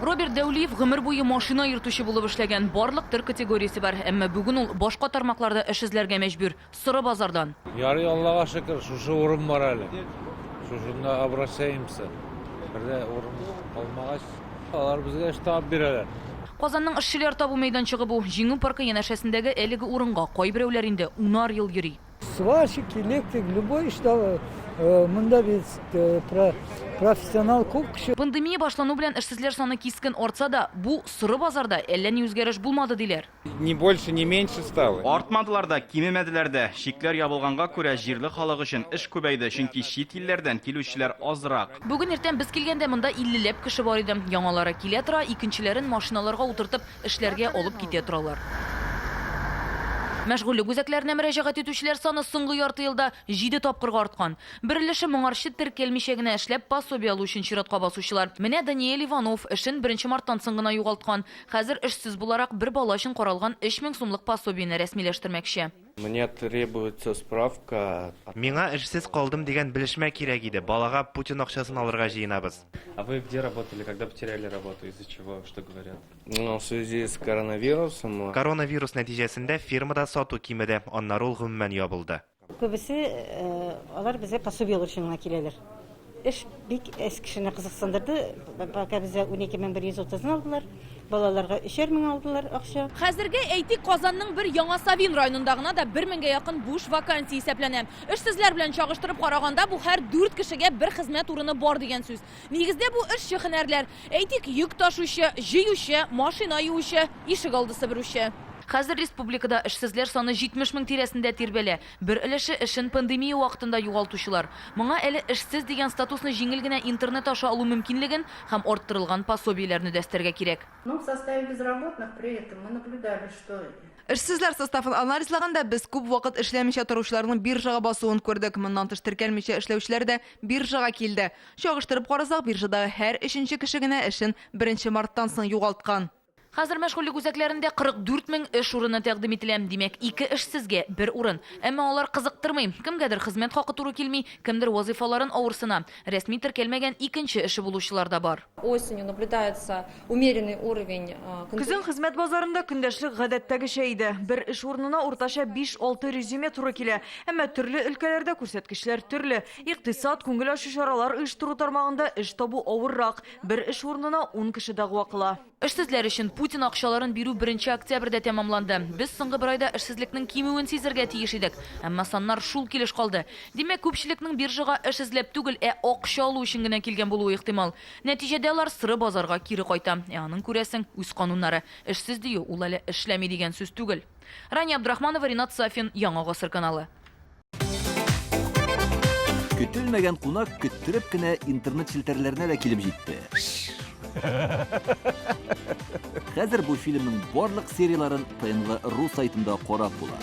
Роберт Дәүлиев гомер буе машина йөртүче булып эшләгән, барлык төр категориясе бар, әмма бүген ул башка тармакларда эш эзләргә мәҗбүр, сыры базардан. Ярый, Аллага шөкер, шушы урын бар әле. Шушында обращаемся. Бердә урын калмагач, алар безгә эш табып бирәләр. Казанның эшчеләр табу мәйданчыгы бу. Җиңү паркы янәшәсендәге әлеге урынга кайберәүләр инде 10 ел йөри. Сварщик, электрик, любой что монда бит профессионал күп кеше. Пандемия башлану белән эшсезләр саны кискен артса да, бу сыры базарда әллә ни үзгәреш булмады диләр. Не больше, не меньше стало. Артмадылар да, кимемәделәр дә. Шикләр ябылганга күрә җирле халык өчен эш күбәйде, чөнки чит илләрдән килүчеләр азрак. Бүген иртән без килгәндә монда 50ләп кеше бар иде. Яңалары килә тора, икенчеләрен машиналарга утыртып эшләргә алып китә торалар. Мәшгульлек үзәкләренә мөрәҗәгать итүчеләр саны соңгы ярты елда 7 тапкырга арткан. Берилеше моңарчы теркәлмичә генә эшләп пособие алу өчен чиратка басучылар. Менә Даниэль Иванов эшен 1 марттан соң гына югалткан. Хәзер эшсез буларак бер бала өчен каралган 3000 сумлык пособиене рәсмиләштермәкче. Мне требуется справка. Миңа эшсез калдым дигән белешмә кирәк иде. Балага Путин акчасын алырга җыенабыз. А вы где работали, когда потеряли работу, из-за чего, что говорят? Ну, в связи с коронавирусом. Коронавирус нәтиҗәсендә фирмада сату кимеде, аннары ул гомумән ябылды. Күбесе алар безгә пособие өчен киләләр. Эш бик эс кешене кызыксындырды. Пока безгә 12130 алдылар. Балаларга 3000 алдылар акча. Хәзергә әйтик, Казанның бер Яңа Савин районында гына да 1000-гә якын буш вакансия исәпләнә. Эшсезләр белән чагыштырып караганда, бу һәр 4 кешегә бер хезмәт урыны бар дигән сүз. Нигездә бу эшче һөнәрләр, әйтик, йөк ташучы, җыючы, машина юучы, ишек алды себерүче. Хәзер республикада эшсезләр саны 70 мең тирәсендә тирбәлә. Бер өлеше эшен пандемия вакытында югалтучылар. Моңа әле эшсез дигән статусны җиңел генә интернет аша алу мөмкинлеген һәм арттырылган пособиеләрне дәстәргә кирәк. В составе безработных при этом мы наблюдали, что эшсезләр составын анализлаганда без күп вакыт эшләмичә торучыларның биржага басуын күрдек. Моннан тыш теркәлмичә эшләүчеләр дә биржага килде. Чагыштырып карасак, биржада һәр 3нче кеше генә эшен 1 марттан соң югалткан. Хәзер мәшгульлек үзәкләрендә 44 мең эш урыны тәкъдим ителә. Димәк, 2 эшсезгә 1 урын. Әмма алар кызыктырмый. Кемгәдер хезмәт хакы туры килми, кемдер вазифаларын авырсына. Рәсми теркәлмәгән икенче эше булучылар да бар. осенью наблюдается умеренный уровень. Көзен хезмәт базарында көндәшлек гадәттәгечә иде. Бер эш урынына уртача 5-6 резюме туры килә. Әмма төрле өлкәләрдә күрсәткечләр төрле. Икътисад, күңел ачу чаралар оештыру тармагында эш табу авыррак. Бер эш урынына 10 кеше дәгъва кыла. Эшсезләр өчен Путин акчаларын бирү 1 октябрьдә тәмамланды. Без соңгы бер айда эшсезлекнең кимүен сизергә тиеш идек. Әмма саннар шул килеш калды. Димәк, күпчелекнең биржага эш эзләп түгел, акча алу өчен генә килгән булуы ихтимал. Нәтиҗәдә алар сыры базарга кире кайта. Аның күрәсең, үз кануннары. Эшсез дию ул әле эшләми дигән сүз түгел. Рания Абдрахманова, Ринат Сафин, Яңа Гасыр каналы. Көтелмәгән кунак көттереп кенә интернет челтәрләренә дә килеп җитте. Хәзер бу фильмның барлык серияларын ТНВ.ру сайтында карап була.